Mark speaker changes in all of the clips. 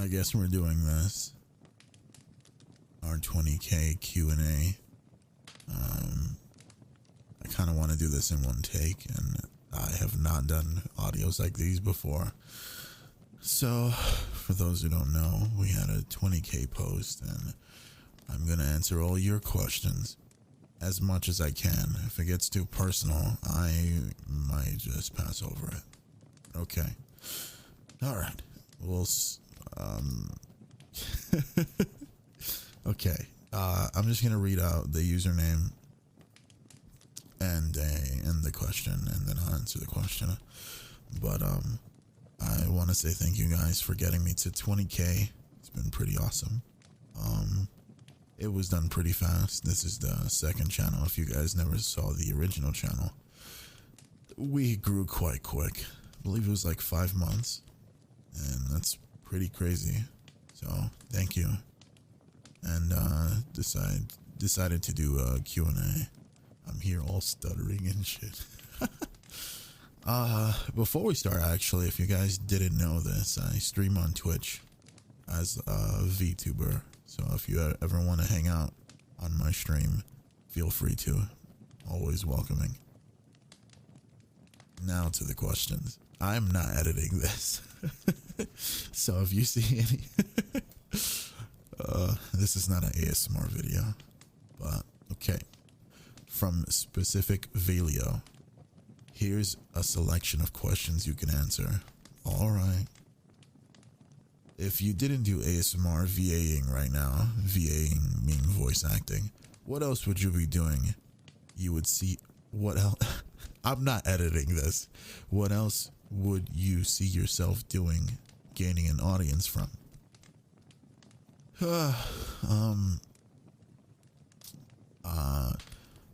Speaker 1: I guess we're doing this. Our 20K Q&A. I kind of want to do this in one take, and I have not done audios like these before. So, for those who don't know, we had a 20K post, and I'm going to answer all your questions as much as I can. If it gets too personal, I might just pass over it. Okay. All right. We'll, okay. I'm just going to read out the username and the question, and then I'll answer the question. But, I want to say thank you guys for getting me to 20K. It's been pretty awesome. It was done pretty fast. This is the second channel. If you guys never saw the original channel, we grew quite quick. I believe it was like 5 months, and that's pretty crazy. So thank you. And decided to do a Q&A. I'm here all stuttering and shit. Before we start, actually, if you guys didn't know this, I stream on Twitch as a VTuber. So if you ever want to hang out on my stream, feel free to. Always welcoming. Now to the questions. I'm not editing this. So if you see any... this is not an ASMR video. But, okay. From Specific Valio. Here's a selection of questions you can answer. Alright. If you didn't do ASMR VAing right now, VAing meaning voice acting, what else would you be doing? You would see... What else? I'm not editing this. What else would you see yourself doing, gaining an audience from?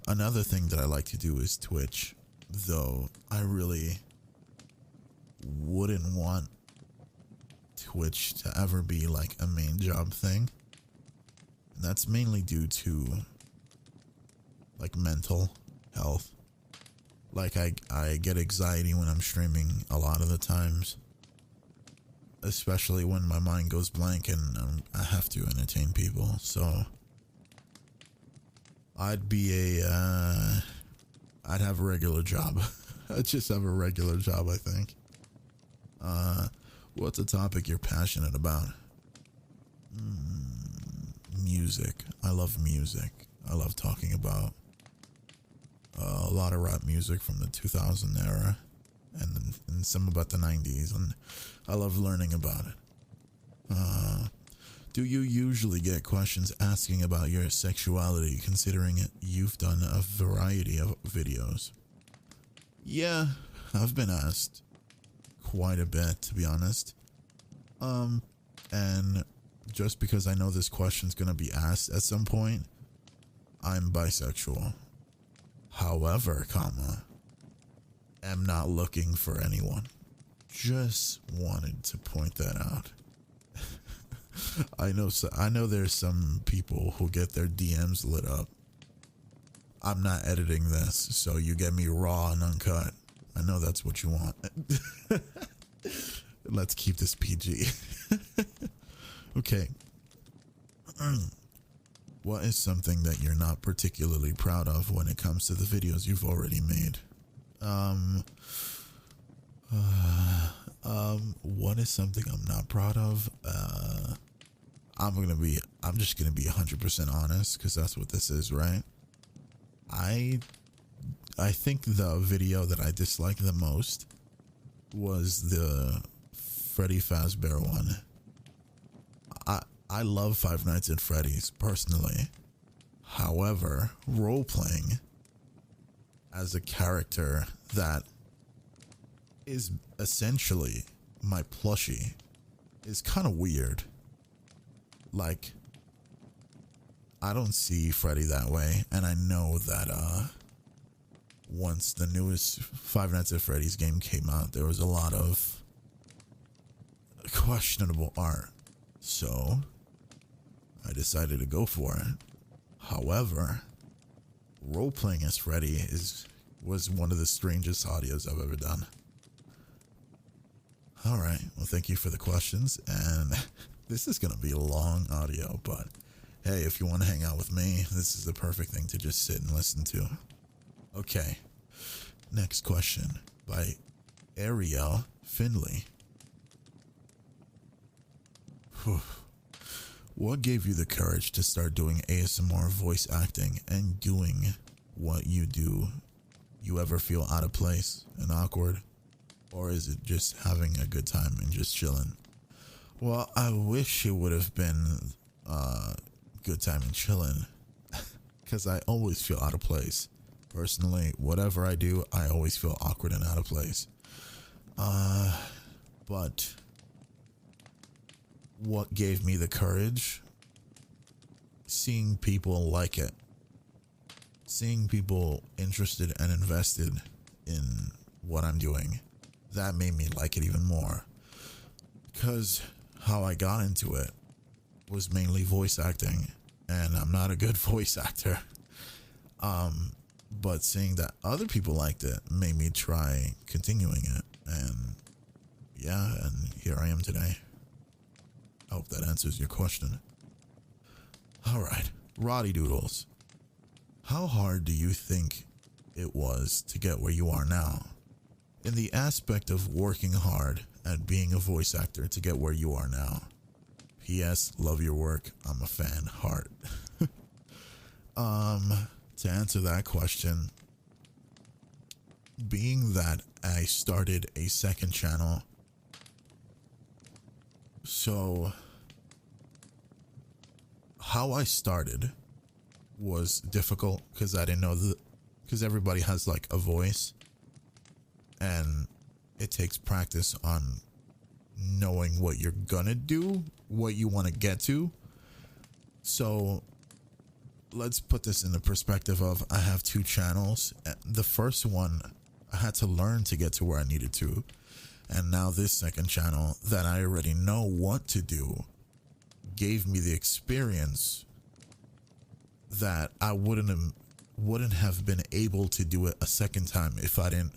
Speaker 1: Another thing that I like to do is Twitch. Though I really wouldn't want Twitch to ever be like a main job thing. And that's mainly due to like mental health. Like I get anxiety when I'm streaming a lot of the times. Especially when my mind goes blank and I have to entertain people. So I'd be I'd have a regular job. I'd just have a regular job, I think. What's a topic you're passionate about? Music. I love music. I love talking about a lot of rap music from the 2000 era and some about the 90s, and I love learning about it. Do you usually get questions asking about your sexuality, considering you've done a variety of videos? Yeah, I've been asked quite a bit, to be honest. And just because I know this question's gonna be asked at some point, I'm bisexual. However, am not looking for anyone. Just wanted to point that out. I know there's some people who get their DMs lit up. I'm not editing this, so you get me raw and uncut. I know that's what you want. Let's keep this PG. Okay. What is something that you're not particularly proud of when it comes to the videos you've already made? What is something I'm not proud of? I'm just gonna be 100% honest, because that's what this is, right? I think the video that I disliked the most was the Freddy Fazbear one. I love Five Nights at Freddy's personally. However, role-playing as a character that is essentially my plushie is kind of weird. Like, I don't see Freddy that way, and I know that once the newest Five Nights at Freddy's game came out, there was a lot of questionable art, so I decided to go for it. However, role-playing as Freddy was one of the strangest audios I've ever done. Alright, well, thank you for the questions, and This is gonna be a long audio, but hey, if you want to hang out with me, this is the perfect thing to just sit and listen to. Okay, next question by Ariel Finley. Whew. What gave you the courage to start doing ASMR voice acting and doing what you do? You ever feel out of place and awkward? Or is it just having a good time and just chilling? Well, I wish it would have been good time and chilling, because I always feel out of place. Personally, whatever I do, I always feel awkward and out of place. But what gave me the courage? Seeing people like it. Seeing people interested and invested in what I'm doing. That made me like it even more. Because how I got into it was mainly voice acting, and I'm not a good voice actor. But seeing that other people liked it made me try continuing it, and yeah, and here I am today. I hope that answers your question. All right, Roddy Doodles. How hard do you think it was to get where you are now? In the aspect of working hard at being a voice actor to get where you are now. P.S. Love your work. I'm a fan. Heart. To answer that question, being that I started a second channel, so how I started was difficult because I didn't know because everybody has like a voice, and it takes practice on knowing what you're gonna do, what you want to get to. So let's put this in the perspective of I have two channels. The first one I had to learn to get to where I needed to, and now this second channel that I already know what to do gave me the experience that I wouldn't have been able to do it a second time if I didn't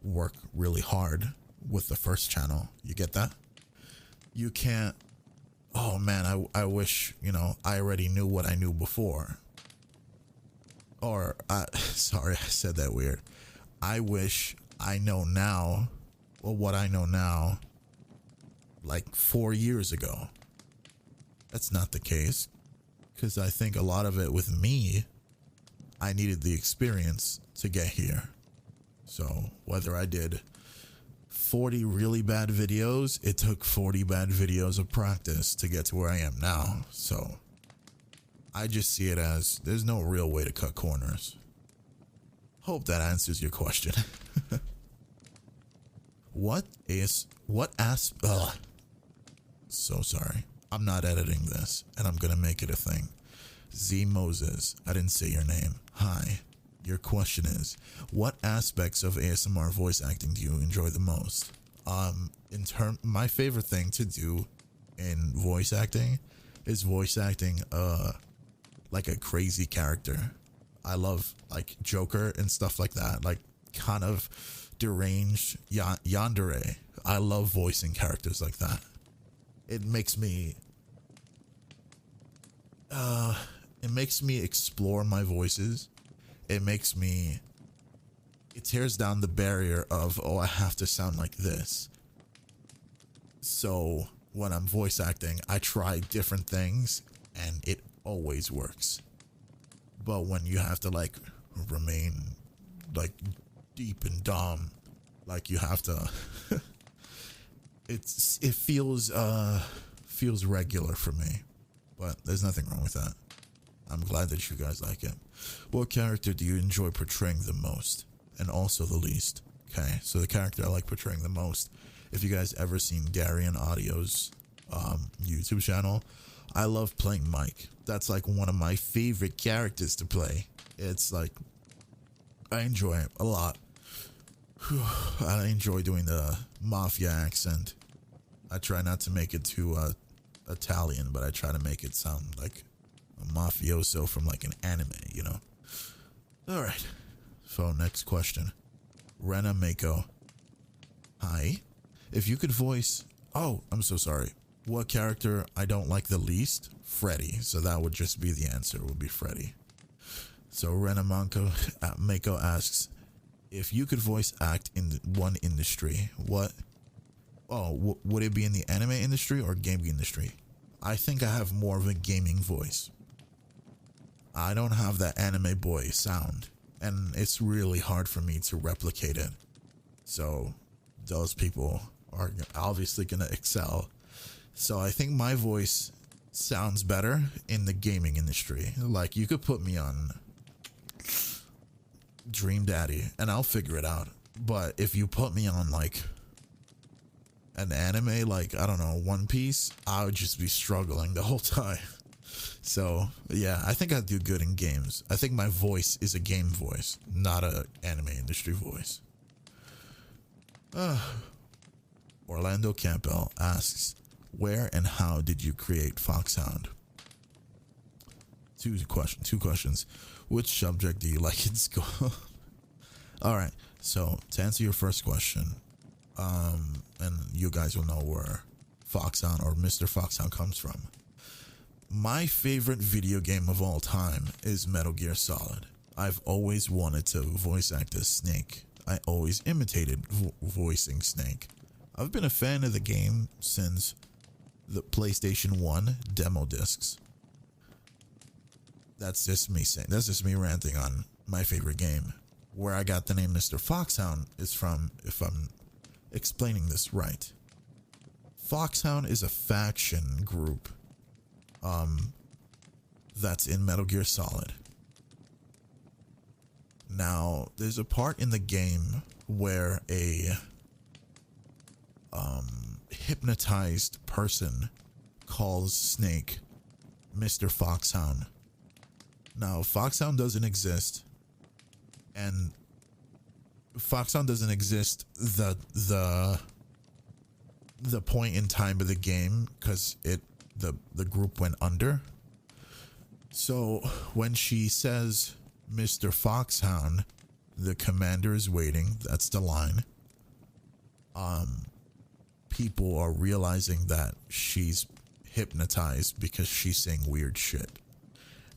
Speaker 1: work really hard with the first channel. You get that? You can't, oh man, I wish, I already knew what I knew before. Or, sorry, I said that weird. I wish I know now, well, what I know now, like 4 years ago. That's not the case, because I think a lot of it with me, I needed the experience to get here. So whether I did 40 really bad videos, it took 40 bad videos of practice to get to where I am now. So I just see it as there's no real way to cut corners. Hope that answers your question. So sorry. I'm not editing this, and I'm gonna make it a thing. Z Moses, I didn't say your name. Hi. Your question is, what aspects of ASMR voice acting do you enjoy the most? My favorite thing to do in voice acting is voice acting like a crazy character. I love like Joker and stuff like that, like kind of deranged yandere. I love voicing characters like that. It makes me explore my voices. It tears down the barrier of, oh, I have to sound like this. So when I'm voice acting, I try different things and it always works. But when you have to like remain like deep and dumb, like you have to, it feels regular for me, but there's nothing wrong with that. I'm glad that you guys like it. What character do you enjoy portraying the most and also the least? Okay, so the character I like portraying the most, if you guys ever seen Darian Audio's YouTube channel, I love playing Mike. That's like one of my favorite characters to play. It's like, I enjoy it a lot. I enjoy doing the mafia accent. I try not to make it too Italian, but I try to make it sound like a mafioso from like an anime, All right. So next question. Rena Mako. Hi. If you could voice... Oh, I'm so sorry. What character I don't like the least? Freddy. So that would just be the answer, would be Freddy. So Renamanko Mako asks, if you could voice act in one industry, what? Oh, would it be in the anime industry or gaming industry? I think I have more of a gaming voice. I don't have that anime boy sound, and it's really hard for me to replicate it. So those people are obviously going to excel. So I think my voice sounds better in the gaming industry. Like, you could put me on Dream Daddy and I'll figure it out. But if you put me on like an anime, like, I don't know, One Piece, I would just be struggling the whole time. So yeah, I think I'd do good in games. I think my voice is a game voice, not a anime industry voice. Orlando Campbell asks, where and how did you create Foxhound? Two questions. Which subject do you like in school? All right. So to answer your first question, and you guys will know where Foxhound or Mr. Foxhound comes from. My favorite video game of all time is Metal Gear Solid. I've always wanted to voice act as Snake. I always imitated voicing Snake. I've been a fan of the game since the PlayStation 1 demo discs. That's just me saying. That's just me ranting on my favorite game. Where I got the name Mr. Foxhound is from, if I'm explaining this right. Foxhound is a faction group that's in Metal Gear Solid. Now, there's a part in the game where a hypnotized person calls Snake Mr. Foxhound. Now, Foxhound doesn't exist, and Foxhound doesn't exist the point in time of the game because the group went under. So when she says Mr. Foxhound, the commander is waiting. That's the line. People are realizing that she's hypnotized because she's saying weird shit.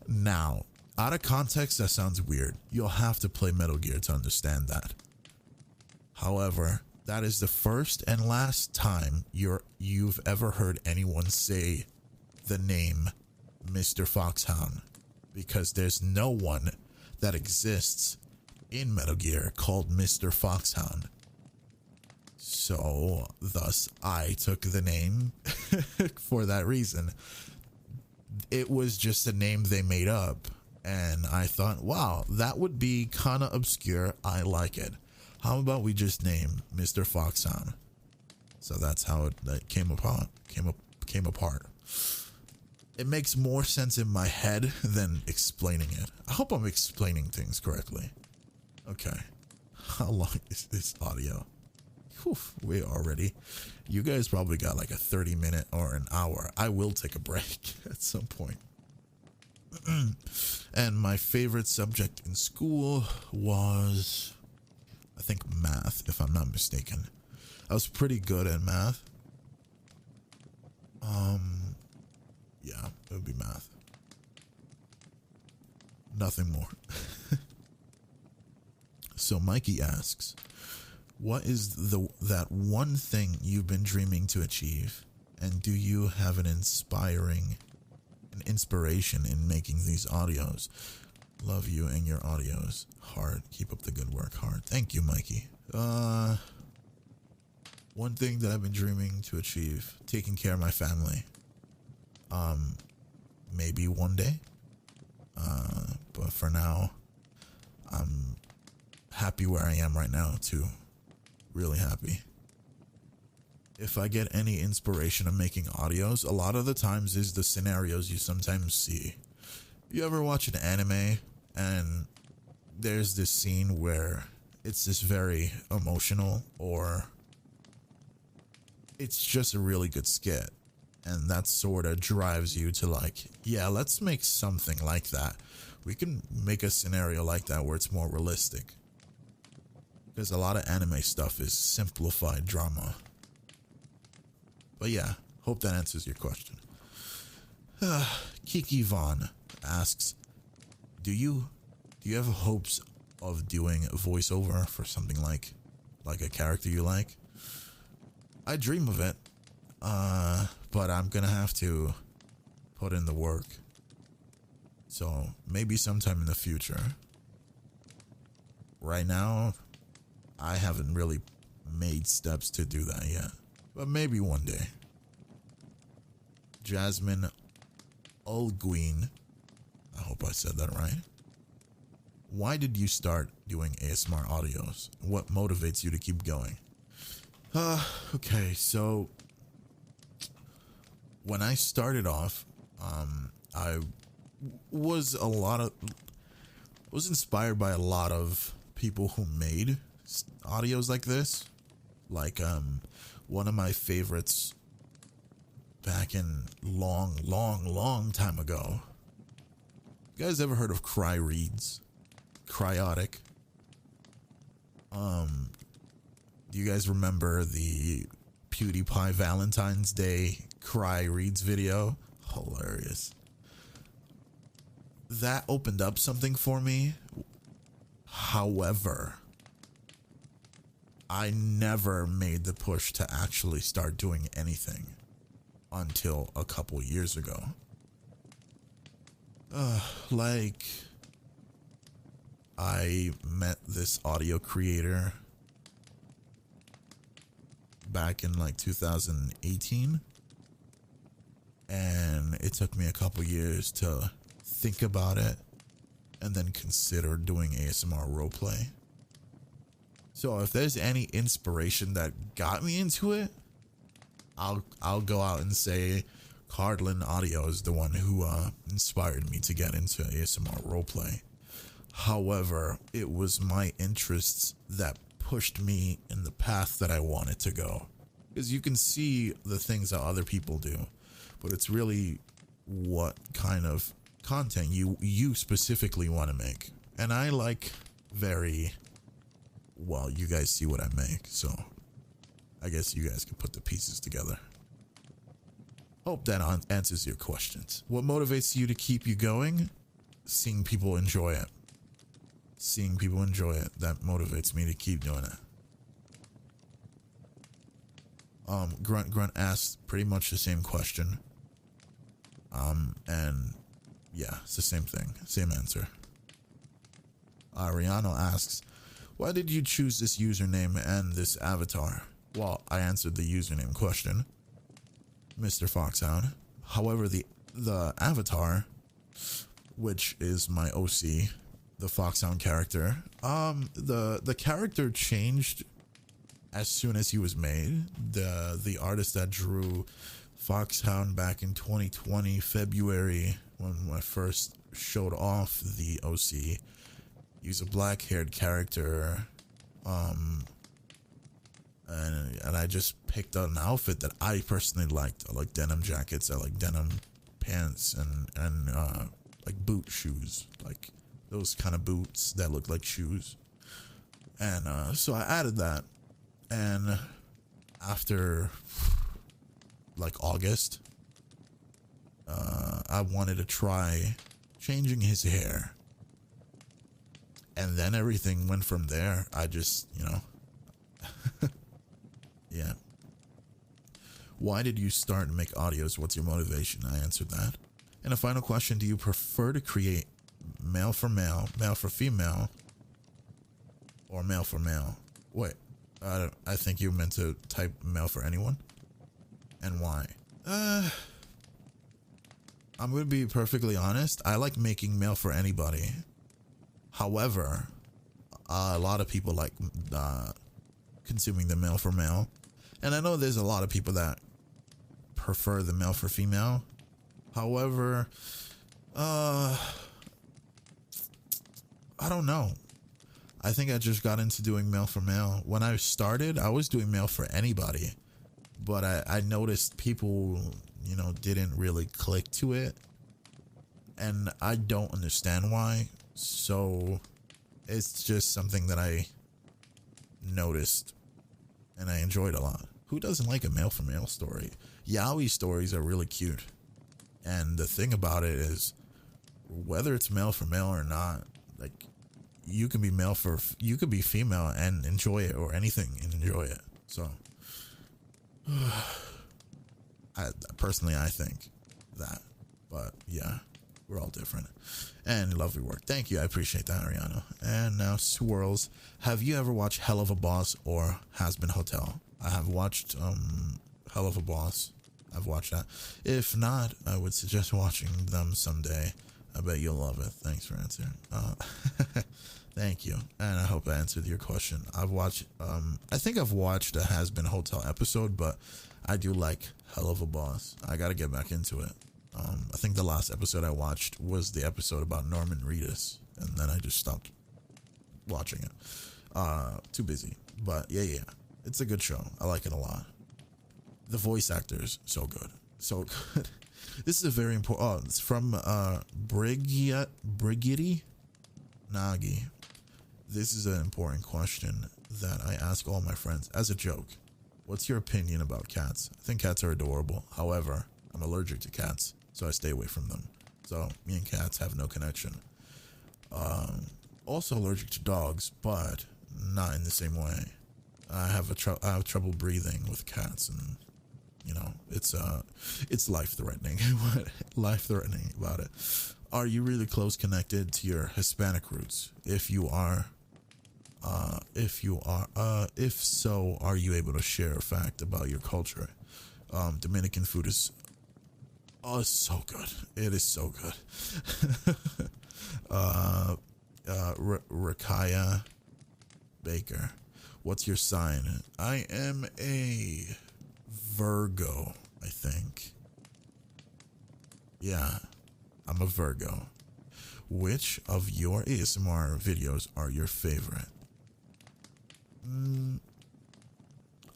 Speaker 1: Now, out of context, that sounds weird. You'll have to play Metal Gear to understand that. However, that is the first and last time you've ever heard anyone say the name Mr. Foxhound, because there's no one that exists in Metal Gear called Mr. Foxhound. So, thus, I took the name for that reason. It was just a name they made up, and I thought, wow, that would be kind of obscure. I like it. How about we just name Mr. Foxhound? So that's how it came apart. It makes more sense in my head than explaining it. I hope I'm explaining things correctly. Okay. How long is this audio? Whew, you guys probably got like a 30-minute or an hour. I will take a break at some point. And my favorite subject in school was, I think, math, if I'm not mistaken. I was pretty good at math. Yeah, it would be math. Nothing more. So Mikey asks, what is that one thing you've been dreaming to achieve? And do you have an inspiration in making these audios? Love you and your audios. Heart. Keep up the good work. Heart. Thank you, Mikey. One thing that I've been dreaming to achieve, taking care of my family. Maybe one day. But for now, I'm happy where I am right now too. Really happy. If I get any inspiration of making audios, a lot of the times is the scenarios you sometimes see. You ever watch an anime and there's this scene where it's just very emotional, or it's just a really good skit, and that sort of drives you to like, yeah, let's make something like that. We can make a scenario like that where it's more realistic, because a lot of anime stuff is simplified drama. But yeah, Hope that answers your question. Kiki Vaughn asks, do you have hopes of doing a voiceover for something like a character you like? I dream of it, but I'm gonna have to put in the work. So maybe sometime in the future. Right now, I haven't really made steps to do that yet, but maybe one day. Jasmine Olguin, I hope I said that right. Why did you start doing ASMR audios? What motivates you to keep going? Okay, so when I started off, I was inspired by a lot of people who made audios like this. Like, one of my favorites back in long time ago. You guys ever heard of Cry Reads? Cryotic? Do you guys remember the PewDiePie Valentine's Day Cry Reads video? Hilarious. That opened up something for me. However, I never made the push to actually start doing anything until a couple years ago. Like, I met this audio creator back in like 2018, and it took me a couple years to think about it and then consider doing ASMR roleplay. So if there's any inspiration that got me into it, I'll go out and say Cardlin Audio is the one who inspired me to get into ASMR roleplay. However, it was my interests that pushed me in the path that I wanted to go. Because you can see the things that other people do, but it's really what kind of content you specifically want to make. And I like well, you guys see what I make, so I guess you guys can put the pieces together. Hope that answers your questions. What motivates you to keep you going? Seeing people enjoy it. Seeing people enjoy it, that motivates me to keep doing it. Grunt asked pretty much the same question. And yeah, it's the same thing, same answer. Ariano asks, why did you choose this username and this avatar? Well, I answered the username question, Mr. Foxhound. However, the avatar, which is my OC, the Foxhound character, the character changed as soon as he was made. The artist that drew Foxhound back in 2020 February, when I first showed off the OC, he's a black-haired character, and I just picked out an outfit that I personally liked. I like denim jackets, I like denim pants, and like boot shoes, like those kind of boots that look like shoes. And so I added that, and after like August, I wanted to try changing his hair, and then everything went from there. I just, yeah. Why did you start to make audios? What's your motivation? I answered that. And a final question, do you prefer to create male for male, male for female, or male for male? Wait, I think you meant to type male for anyone. And why? I'm going to be perfectly honest. I like making male for anybody. However, a lot of people like consuming the male for male. And I know there's a lot of people that prefer the male for female. However, I don't know. I think I just got into doing male for male. When I started, I was doing male for anybody. But I noticed people, didn't really click to it. And I don't understand why. So it's just something that I noticed and I enjoyed a lot. Who doesn't like a male for male story? Yaoi stories are really cute. And the thing about it is, whether it's male for male or not, like, you can be you could be female and enjoy it, or anything and enjoy it. So, I think that, but yeah, we're all different. And lovely work. Thank you. I appreciate that, Ariana. And now Swirls. Have you ever watched Hell of a Boss or Has Been Hotel? I have watched Hell of a Boss. I've watched that. If not, I would suggest watching them someday. I bet you'll love it. Thanks for answering. Thank you. And I hope I answered your question. I've watched, I think I've watched a Has Been Hotel episode, but I do like Hell of a Boss. I got to get back into it. I think the last episode I watched was the episode about Norman Reedus, and then I just stopped watching it. Too busy. But yeah. It's a good show. I like it a lot. The voice actors, so good. So good. This is a very important... Oh, it's from Brigitte Nagi. This is an important question that I ask all my friends as a joke. What's your opinion about cats? I think cats are adorable. However, I'm allergic to cats, so I stay away from them. So me and cats have no connection. Also allergic to dogs, but not in the same way. I have trouble breathing with cats, and you know, it's life-threatening. Life-threatening about it. Are you really close connected to your Hispanic roots? If so, are you able to share a fact about your culture? Dominican food is so good. It is so good. Rakaya Baker. What's your sign? I am a Virgo, I think. Yeah, I'm a Virgo. Which of your ASMR videos are your favorite?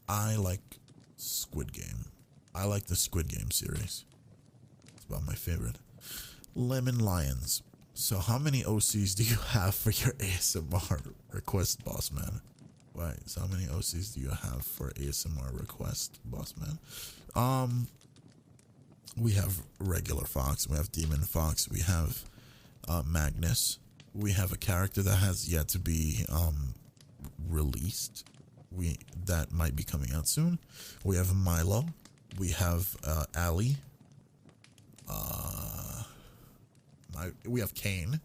Speaker 1: I like Squid Game. I like the Squid Game series. It's about my favorite. Lemon Lions. So how many OCs do you have for your ASMR request, boss man? Right, so how many OCs do you have for ASMR request, boss man? We have regular Fox, we have Demon Fox, we have Magnus, we have a character that has yet to be released. That might be coming out soon. We have Milo, we have Ali, we have Kane.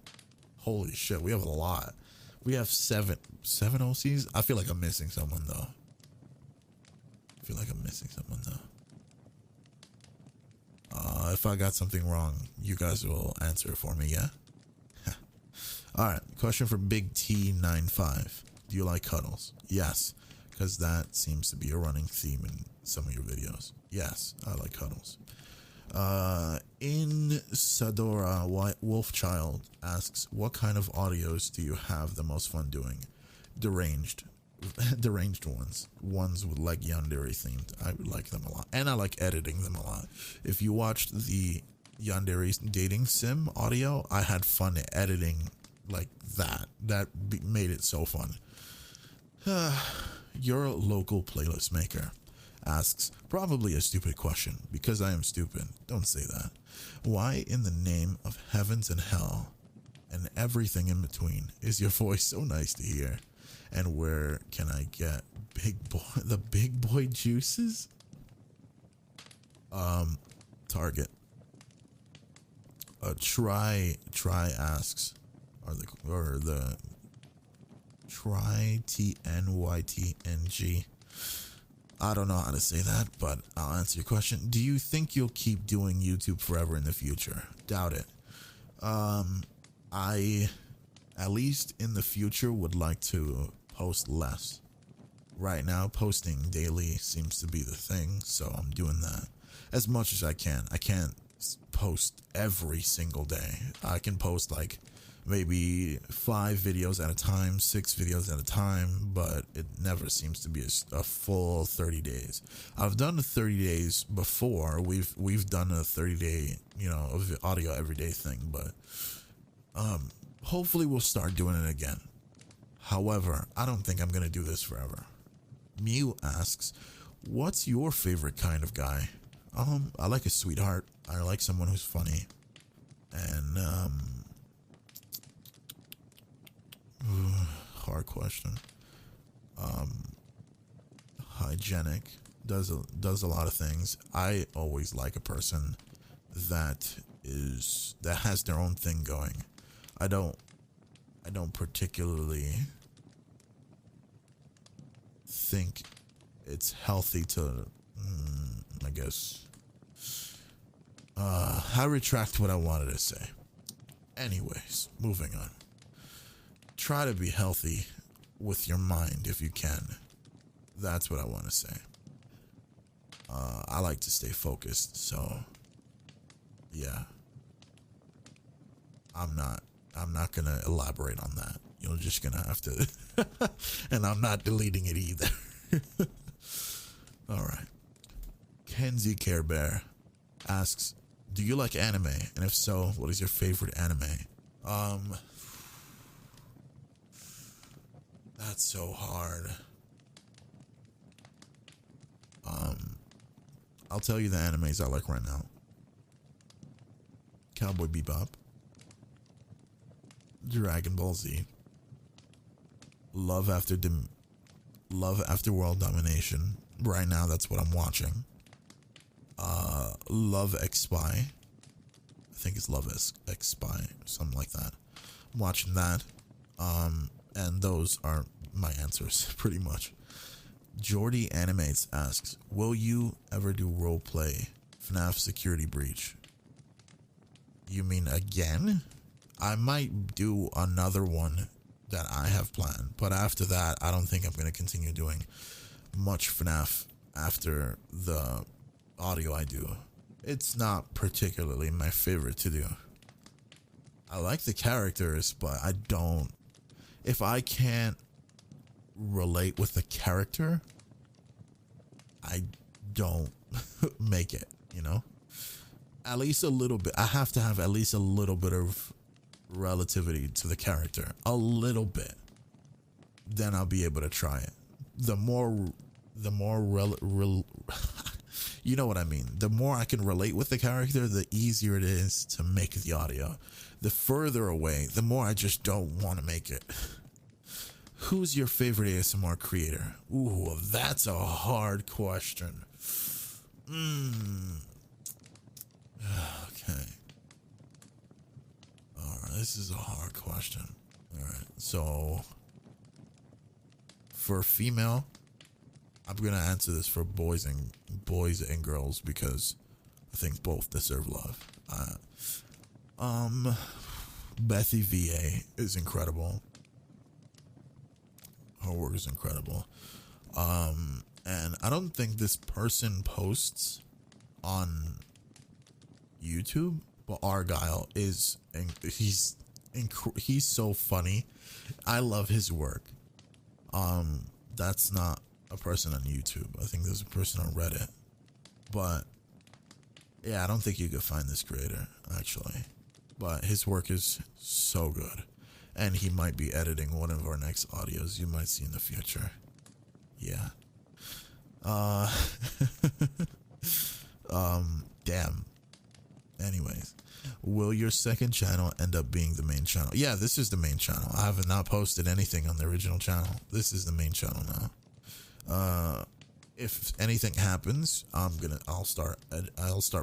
Speaker 1: Holy shit, we have a lot. We have seven OCs. I feel like I'm missing someone though. If I got something wrong, you guys will answer it for me, yeah? All right, question for Big T95. Do you like cuddles? Yes, because that seems to be a running theme in some of your videos. Yes, I like cuddles. In Sadora, Wolfchild asks, what kind of audios do you have the most fun doing? Deranged ones with like yandere themed. I like them a lot, and I like editing them a lot. If you watched the yandere dating sim audio, I had fun editing like that made it so fun. Your local playlist maker asks, probably a stupid question, because I am stupid. Don't say that. Why in the name of heavens and hell and everything in between is your voice so nice to hear? And where can I get the big boy juices? Target. Try asks, or the try TNYTNG. I don't know how to say that, but I'll answer your question. Do you think you'll keep doing YouTube forever in the future? Doubt it. I, at least in the future, would like to post less. Right now, posting daily seems to be the thing, so I'm doing that as much as I can. I can't post every single day. I can post like maybe 5 videos at a time, 6 videos at a time, but it never seems to be a full 30 days. I've done the 30 days before. We've done a 30-day, of audio everyday thing, but hopefully we'll start doing it again. However, I don't think I'm going to do this forever. Mew asks, What's your favorite kind of guy? I like a sweetheart. I like someone who's funny. And, hard question. Hygienic. Does a lot of things. I always like a person that has their own thing going. I don't particularly think it's healthy to, I guess, I retract what I wanted to say. Anyways, moving on. Try to be healthy with your mind if you can. That's what I want to say. I like to stay focused, so yeah. I'm not gonna elaborate on that. You're just gonna have to and I'm not deleting it either. All right. Kenzie Care Bear asks, do you like anime? And if so, what is your favorite anime? That's so hard. I'll tell you the animes I like right now. Cowboy Bebop, Dragon Ball Z, Love After World Domination. Right now, that's what I'm watching. Love X Spy. I think it's Love X Spy, something like that. I'm watching that. And those are my answers, pretty much. Jordy Animates asks, will you ever do roleplay Fnaf Security Breach? You mean again? I might do another one that I have planned, but after that, I don't think I'm going to continue doing much Fnaf after the audio I do. It's not particularly my favorite to do. I like the characters, but I don't. If I can't relate with the character, I don't make it, you know? At least a little bit. I have to have at least a little bit of relativity to the character. A little bit. Then I'll be able to try it. The more you know what I mean. The more I can relate with the character, the easier it is to make the audio. The further away, the more I just don't want to make it. Who's your favorite ASMR creator? Ooh, that's a hard question. Okay. Alright, this is a hard question. Alright, so for female, I'm gonna answer this for boys and girls because I think both deserve love. Bethy VA is incredible. Her work is incredible. And I don't think this person posts on YouTube, but Argyle is, he's so funny. I love his work. That's not a person on YouTube. I think there's a person on Reddit. But yeah, I don't think you could find this creator actually. But his work is so good. And he might be editing one of our next audios you might see in the future. Yeah. Damn. Anyways, will your second channel end up being the main channel? Yeah, this is the main channel. I have not posted anything on the original channel. This is the main channel now. If anything happens, I'll start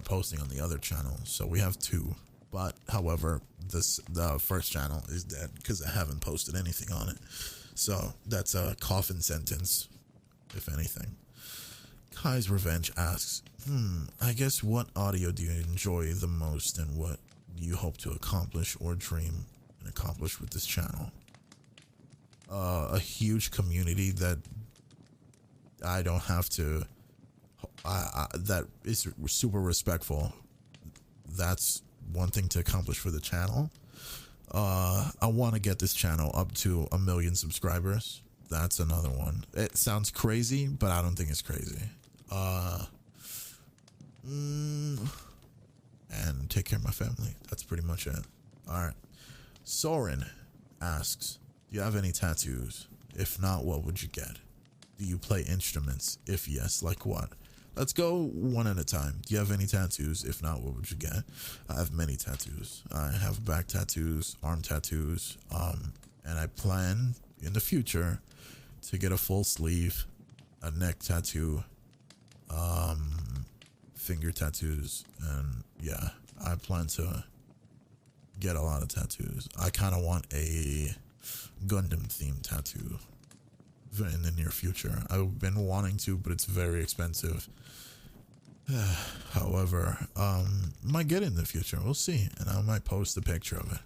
Speaker 1: posting on the other channel. So we have two. But however, the first channel is dead because I haven't posted anything on it. So that's a coffin sentence, if anything. Kai's Revenge asks, I guess what audio do you enjoy the most and what do you hope to accomplish or dream and accomplish with this channel? A huge community that I don't have to, that is super respectful. That's one thing to accomplish for the channel. I want to get this channel up to 1 million subscribers. That's another one. It sounds crazy, but I don't think it's crazy. And take care of my family. That's pretty much it. All right. Soren asks, do you have any tattoos? If not, what would you get? Do you play instruments? If yes, like what? Let's go one at a time. Do you have any tattoos? If not, what would you get? I have many tattoos. I have back tattoos, arm tattoos, and I plan in the future to get a full sleeve, a neck tattoo, finger tattoos, and yeah, I plan to get a lot of tattoos. I kind of want a Gundam themed tattoo in the near future. I've been wanting to, but it's very expensive. However, might get it in the future. We'll see, and I might post a picture of it.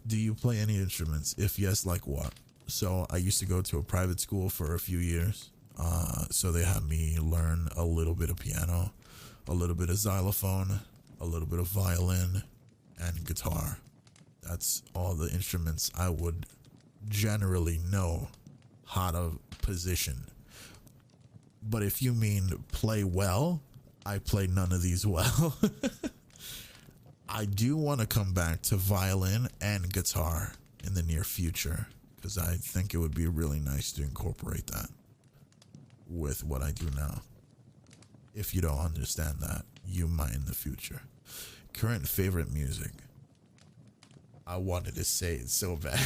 Speaker 1: Do you play any instruments? If yes, like what? So I used to go to a private school for a few years. So they had me learn a little bit of piano, a little bit of xylophone, a little bit of violin, and guitar. That's all the instruments I would generally know how to position. But if you mean play well, I play none of these well. I do want to come back to violin and guitar in the near future, because I think it would be really nice to incorporate that with what I do now. If you don't understand that, you might in the future. Current favorite music. I wanted to say it so bad.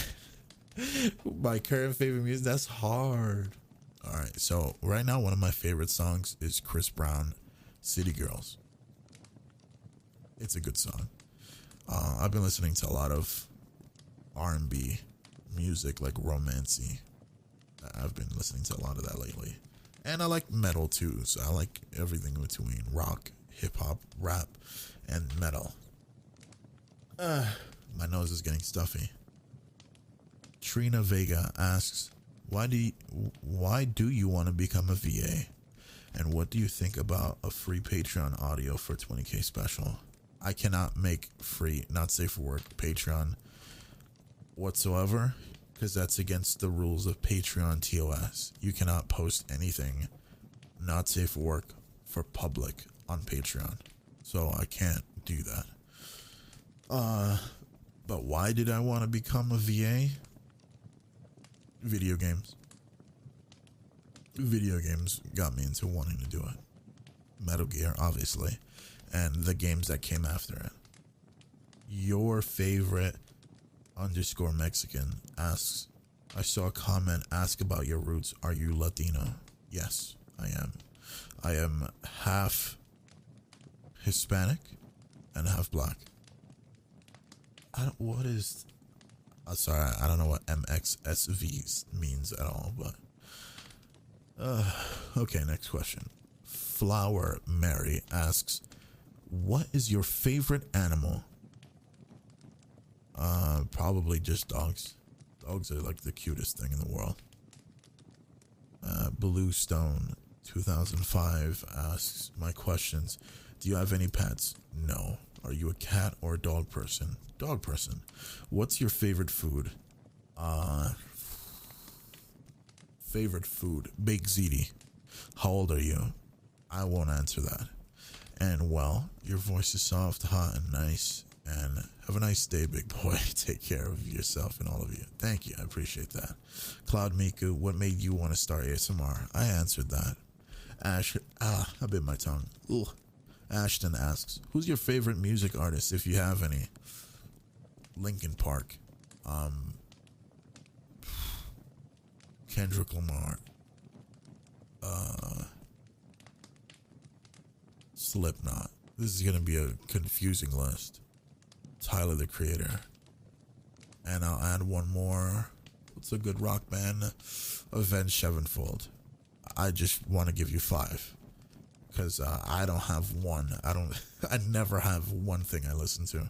Speaker 1: My current favorite music, that's hard. All right, so right now one of my favorite songs is Chris Brown, City Girls. It's a good song. I've been listening to a lot of R&B music, like romancy. I've been listening to a lot of that lately. And I like metal too, so I like everything in between rock, hip-hop, rap, and metal. My nose is getting stuffy. Trina Vega asks, why do you want to become a VA? And what do you think about a free Patreon audio for 20k special? I cannot make free, not safe for work Patreon whatsoever, because that's against the rules of Patreon TOS. You cannot post anything not safe for work for public on Patreon. So I can't do that. But why did I want to become a VA? Video games. Video games got me into wanting to do it. Metal Gear, obviously, and the games that came after it. Your favorite _Mexican asks, I saw a comment ask about your roots. Are you Latino? Yes, I am. I am half Hispanic and half black. What is... sorry, I don't know what MXSV means at all, but... okay, next question. Flower Mary asks, what is your favorite animal? Probably just dogs. Dogs are like the cutest thing in the world. Bluestone 2005 asks, my questions. Do you have any pets? No. Are you a cat or a dog person? Dog person. What's your favorite food? Favorite food, Baked ziti. How old are you? I won't answer that. And well, your voice is soft, hot, and nice. And have a nice day, big boy. Take care of yourself and all of you. Thank you. I appreciate that. Cloud Miku, what made you want to start ASMR? I answered that. Ash, I bit my tongue. Ugh. Ashton asks, who's your favorite music artist, if you have any? Linkin Park. Kendrick Lamar. Slipknot. This is going to be a confusing list. Tyler, the Creator. And I'll add one more. What's a good rock band? Avenged Sevenfold. I just want to give you 5. Because I don't have one. I never have one thing I listen to.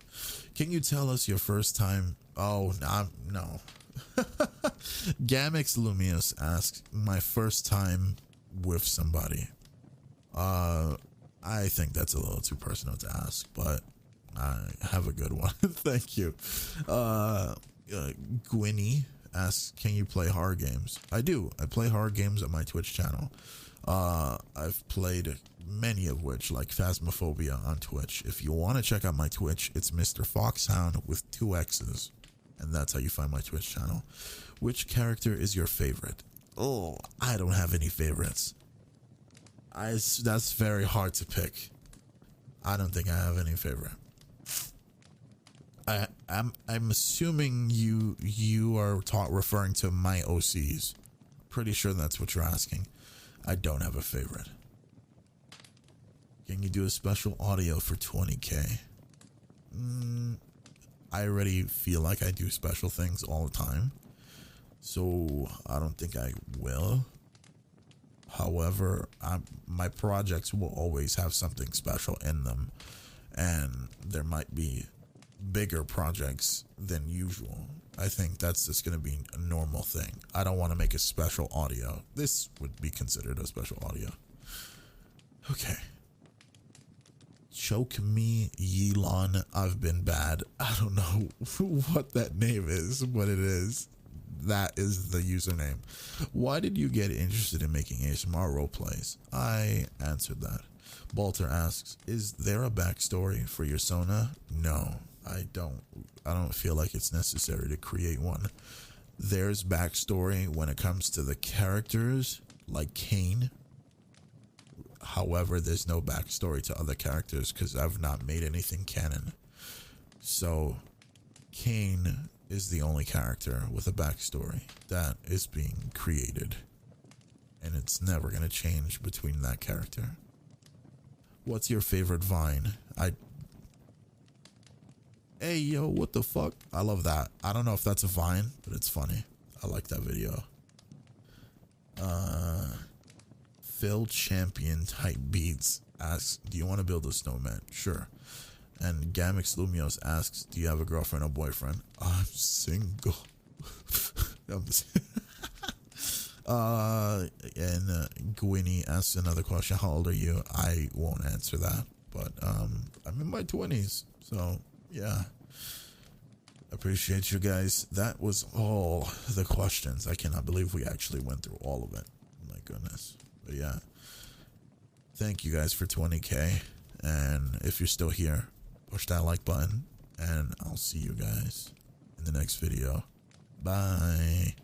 Speaker 1: Can you tell us your first time? Oh, no. Gamix Lumius asks, my first time with somebody. I think that's a little too personal to ask, but I have a good one. Thank you. Gwynny asks, can you play horror games? I do. I play horror games on my Twitch channel. I've played many of which, like Phasmophobia on Twitch. If you want to check out my Twitch, it's Mr. Foxhound with 2 X's. And that's how you find my Twitch channel. Which character is your favorite? Oh, I don't have any favorites. That's very hard to pick. I don't think I have any favorite. I'm assuming you are referring to my OCs. Pretty sure that's what you're asking. I don't have a favorite. Can you do a special audio for 20k? I already feel like I do special things all the time, so I don't think I will. However, my projects will always have something special in them, and there might be bigger projects than usual. I think that's just going to be a normal thing. I don't want to make a special audio. This would be considered a special audio. Okay. Choke me, Yelon. I've been bad. I don't know what that name is, but it is. That is the username. Why did you get interested in making ASMR roleplays? I answered that. Balter asks, is there a backstory for your Sona? No, I don't feel like it's necessary to create one. There's backstory when it comes to the characters, like Kane. However, there's no backstory to other characters because I've not made anything canon. So, Kane is the only character with a backstory that is being created. And it's never going to change between that character. What's your favorite Vine? Hey, yo, what the fuck? I love that. I don't know if that's a Vine, but it's funny. I like that video. Phil Champion type beats asks, do you want to build a snowman? Sure. And Gamix Lumios asks, do you have a girlfriend or boyfriend? I'm single. And Gwynny asks another question. How old are you? I won't answer that, but I'm in my 20s. So yeah, appreciate you guys. That was all the questions. I cannot believe we actually went through all of it. My goodness. But yeah, thank you guys for 20k, and if you're still here, push that like button, and I'll see you guys in the next video. Bye.